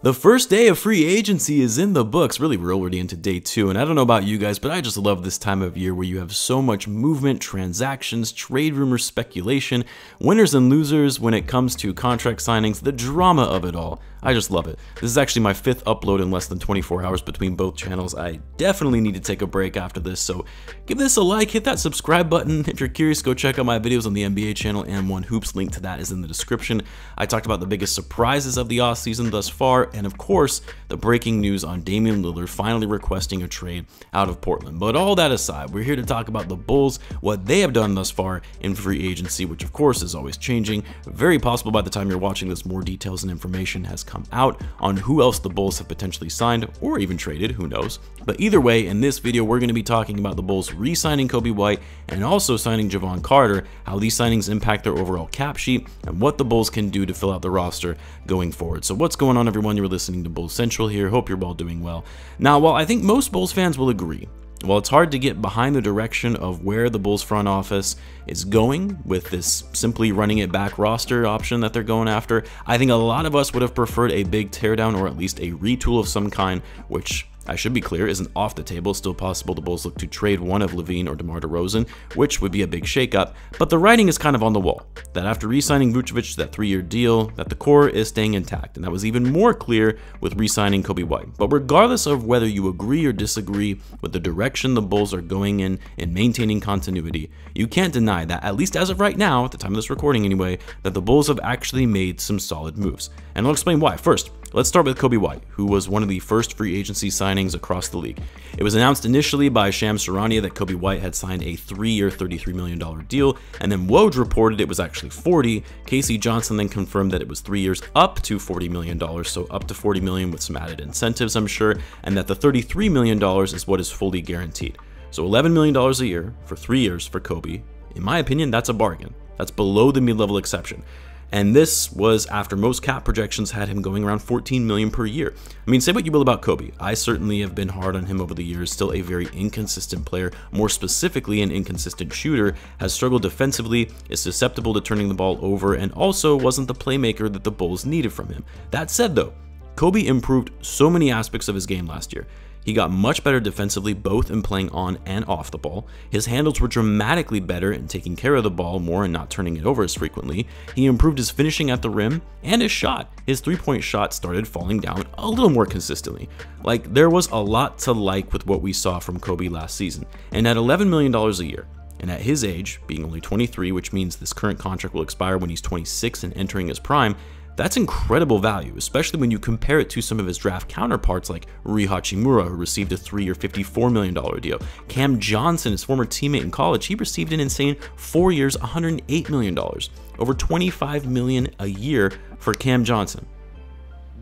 The first day of free agency is in the books. Really, we're already into day 2, and I don't know about you guys, but I just love this time of year where you have so much movement, transactions, trade rumors, speculation, winners and losers when it comes to contract signings, the drama of it all. I just love it. This is actually my 5th upload in less than 24 hours between both channels. I definitely need to take a break after this, so give this a like, hit that subscribe button. If you're curious, go check out my videos on the NBA channel and One Hoops. Link to that is in the description. I talked about the biggest surprises of the offseason thus far, and of course, the breaking news on Damian Lillard finally requesting a trade out of Portland. But all that aside, we're here to talk about the Bulls, what they have done thus far in free agency, which of course is always changing. Very possible by the time you're watching this, more details and information has come out on who else the Bulls have potentially signed or even traded, who knows. But either way, in this video, we're going to be talking about the Bulls re-signing Coby White and also signing Jevon Carter, how these signings impact their overall cap sheet, and what the Bulls can do to fill out the roster going forward. So what's going on, everyone? You're listening to Bulls Central here. Hope you're all doing well. Now, while I think most Bulls fans will agree, while it's hard to get behind the direction of where the Bulls front office is going with this simply running it back roster option that they're going after, I think a lot of us would have preferred a big teardown or at least a retool of some kind, which I should be clear, isn't off the table. Still possible the Bulls look to trade one of Lavine or DeMar DeRozan, which would be a big shakeup, but the writing is kind of on the wall, that after re-signing Vucevic to that 3-year deal, that the core is staying intact, and that was even more clear with re-signing Coby White. But regardless of whether you agree or disagree with the direction the Bulls are going in maintaining continuity, you can't deny that, at least as of right now, at the time of this recording anyway, that the Bulls have actually made some solid moves. And I'll explain why. First, let's start with Coby White, who was one of the first free agency signings across the league. It was announced initially by Shams Charania that Coby White had signed a 3-year, $33 million deal, and then Woj reported it was actually 40. Casey Johnson then confirmed that it was 3 years up to $40 million, so up to $40 million with some added incentives, I'm sure, and that the $33 million is what is fully guaranteed. So $11 million a year for 3 years for Coby. In my opinion, that's a bargain. That's below the mid-level exception. And this was after most cap projections had him going around $14 million per year. I mean, say what you will about Coby. I certainly have been hard on him over the years, still a very inconsistent player, more specifically an inconsistent shooter, has struggled defensively, is susceptible to turning the ball over, and also wasn't the playmaker that the Bulls needed from him. That said though, Coby improved so many aspects of his game last year. He got much better defensively, both in playing on and off the ball. His handles were dramatically better in taking care of the ball more and not turning it over as frequently. He improved his finishing at the rim and his shot. His 3-point shot started falling down a little more consistently. Like, there was a lot to like with what we saw from Coby last season. And at $11 million a year, and at his age, being only 23, which means this current contract will expire when he's 26 and entering his prime, that's incredible value, especially when you compare it to some of his draft counterparts like Rui Hachimura, who received a 3-year, $54 million deal. Cam Johnson, his former teammate in college, he received an insane 4 years, $108 million. Over $25 million a year for Cam Johnson.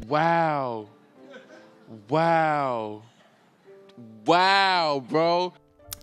Wow. Wow. Wow, bro.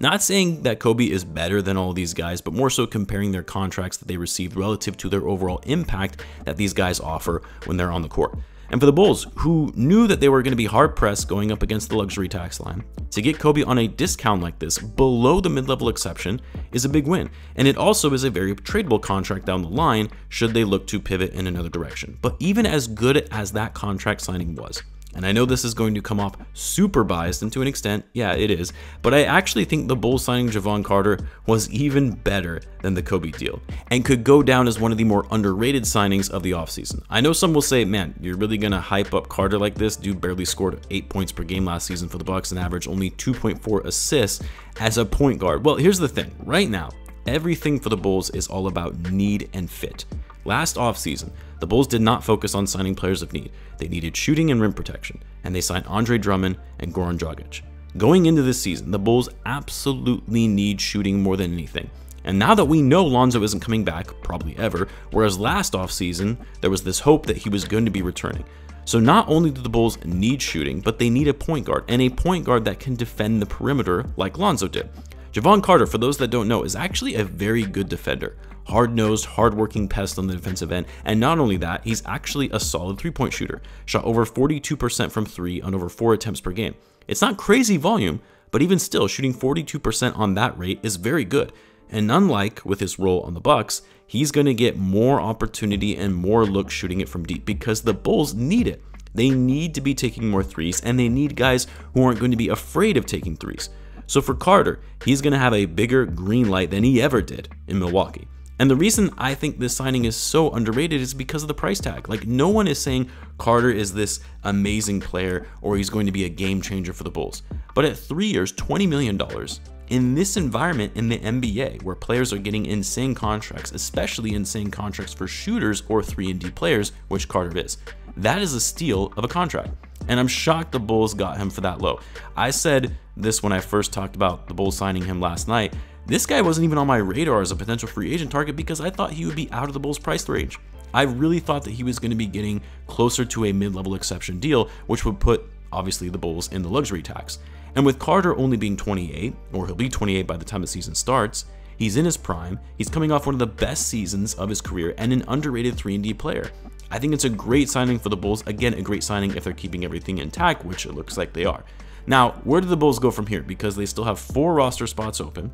Not saying that Coby is better than all these guys, but more so comparing their contracts that they received relative to their overall impact that these guys offer when they're on the court. And for the Bulls, who knew that they were going to be hard-pressed going up against the luxury tax line, to get Coby on a discount like this below the mid-level exception is a big win. And it also is a very tradable contract down the line should they look to pivot in another direction. But even as good as that contract signing was, and I know this is going to come off super biased, and to an extent, yeah, it is, but I actually think the Bulls signing Jevon Carter was even better than the Coby deal, and could go down as one of the more underrated signings of the offseason. I know some will say, man, you're really gonna hype up Carter like this? Dude barely scored 8 points per game last season for the Bucks and averaged only 2.4 assists as a point guard. Well, here's the thing, right now, everything for the Bulls is all about need and fit. Last offseason, the Bulls did not focus on signing players of need. They needed shooting and rim protection, and they signed Andre Drummond and Goran Dragic. Going into this season, the Bulls absolutely need shooting more than anything. And now that we know Lonzo isn't coming back, probably ever, whereas last offseason, there was this hope that he was going to be returning. So not only do the Bulls need shooting, but they need a point guard, and a point guard that can defend the perimeter like Lonzo did. Jevon Carter, for those that don't know, is actually a very good defender. Hard-nosed, hard-working pest on the defensive end, and not only that, he's actually a solid 3-point shooter. Shot over 42% from 3 on over 4 attempts per game. It's not crazy volume, but even still, shooting 42% on that rate is very good. And unlike with his role on the Bucks, he's going to get more opportunity and more looks shooting it from deep because the Bulls need it. They need to be taking more threes, and they need guys who aren't going to be afraid of taking threes. So for Carter, he's going to have a bigger green light than he ever did in Milwaukee. And the reason I think this signing is so underrated is because of the price tag. Like, no one is saying Carter is this amazing player or he's going to be a game changer for the Bulls. But at 3 years, $20 million, in this environment in the NBA where players are getting insane contracts, especially insane contracts for shooters or 3-and-D players, which Carter is, that is a steal of a contract. And I'm shocked the Bulls got him for that low. I said this when I first talked about the Bulls signing him last night. This guy wasn't even on my radar as a potential free agent target because I thought he would be out of the Bulls' price range. I really thought that he was going to be getting closer to a mid-level exception deal, which would put, obviously, the Bulls in the luxury tax. And with Carter only being 28, or he'll be 28 by the time the season starts, he's in his prime, he's coming off one of the best seasons of his career, and an underrated 3-and-D player. I think it's a great signing for the Bulls. Again, a great signing if they're keeping everything intact, which it looks like they are. Now, where do the Bulls go from here? Because they still have 4 roster spots open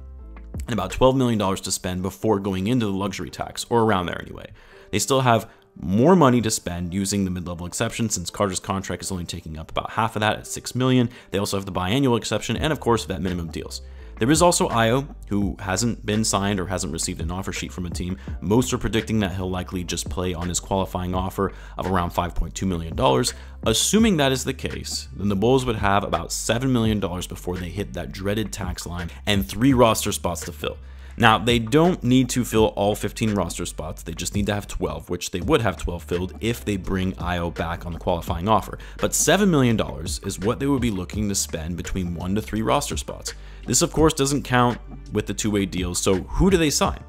and about $12 million to spend before going into the luxury tax, or around there anyway. They still have more money to spend using the mid-level exception since Carter's contract is only taking up about half of that at $6 million. They also have the biannual exception and, of course, vet minimum deals. There is also Ayo, who hasn't been signed or hasn't received an offer sheet from a team. Most are predicting that he'll likely just play on his qualifying offer of around $5.2 million. Assuming that is the case, then the Bulls would have about $7 million before they hit that dreaded tax line and 3 roster spots to fill. Now, they don't need to fill all 15 roster spots, they just need to have 12, which they would have 12 filled if they bring Ayo back on the qualifying offer. But $7 million is what they would be looking to spend between 1 to 3 roster spots. This, of course, doesn't count with the two-way deals, so who do they sign?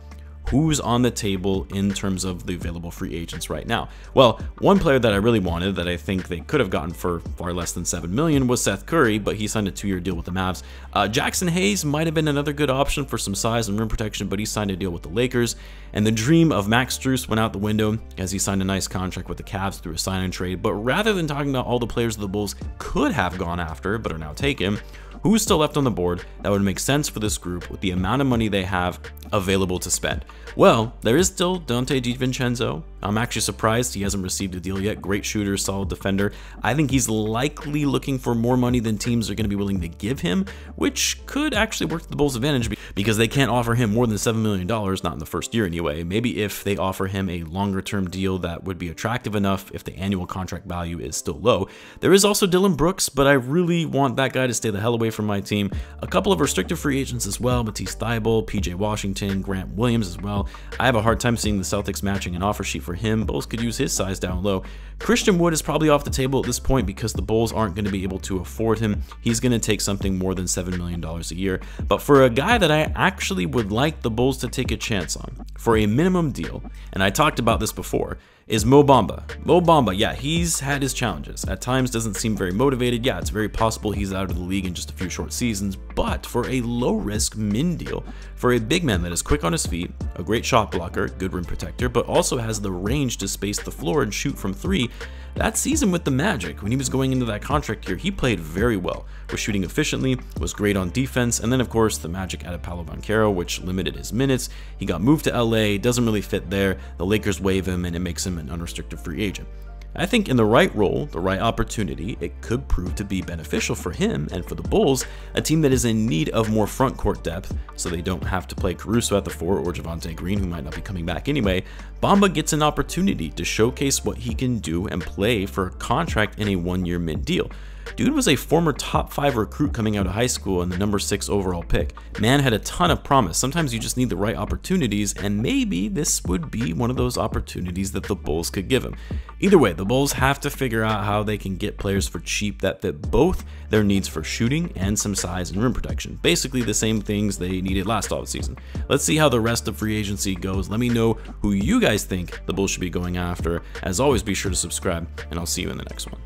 Who's on the table in terms of the available free agents right now? Well, one player that I really wanted that I think they could have gotten for far less than $7 million was Seth Curry, but he signed a 2-year deal with the Mavs. Jackson Hayes might have been another good option for some size and rim protection, but he signed a deal with the Lakers. And the dream of Max Strus went out the window as he signed a nice contract with the Cavs through a sign-and trade. But rather than talking about all the players the Bulls could have gone after but are now taken, who's still left on the board that would make sense for this group with the amount of money they have available to spend? Well, there is still Dante DiVincenzo. I'm actually surprised he hasn't received a deal yet. Great shooter, solid defender. I think he's likely looking for more money than teams are going to be willing to give him, which could actually work to the Bulls' advantage because they can't offer him more than $7 million, not in the first year anyway. Maybe if they offer him a longer-term deal that would be attractive enough if the annual contract value is still low. There is also Dylan Brooks, but I really want that guy to stay the hell away from my team. A couple of restricted free agents as well, Matisse Thybulle, PJ Washington, Grant Williams as well. I have a hard time seeing the Celtics matching an offer sheet for him. Bulls could use his size down low. Christian Wood is probably off the table at this point because the Bulls aren't going to be able to afford him. He's going to take something more than $7 million a year. But for a guy that I actually would like the Bulls to take a chance on for a minimum deal, and I talked about this before, is Mo Bamba. Mo Bamba, yeah, he's had his challenges. At times doesn't seem very motivated. Yeah, it's very possible he's out of the league in just a few short seasons, but for a low-risk min deal, for a big man that is quick on his feet, a great shot blocker, good rim protector, but also has the range to space the floor and shoot from 3, that season with the Magic, when he was going into that contract year, he played very well, was shooting efficiently, was great on defense, and then of course the Magic added Paolo Banchero, which limited his minutes. He got moved to LA, doesn't really fit there, the Lakers waive him, and it makes him an unrestricted free agent. I think in the right role, the right opportunity, it could prove to be beneficial for him and for the Bulls, a team that is in need of more front court depth, so they don't have to play Caruso at the 4 or Javonte Green, who might not be coming back anyway. Bamba gets an opportunity to showcase what he can do and play for a contract in a 1-year mid deal. Dude was a former top 5 recruit coming out of high school and the number 6 overall pick. Man had a ton of promise. Sometimes you just need the right opportunities, and maybe this would be one of those opportunities that the Bulls could give him. Either way, the Bulls have to figure out how they can get players for cheap that fit both their needs for shooting and some size and rim protection. Basically the same things they needed last offseason. Let's see how the rest of free agency goes. Let me know who you guys think the Bulls should be going after. As always, be sure to subscribe, and I'll see you in the next one.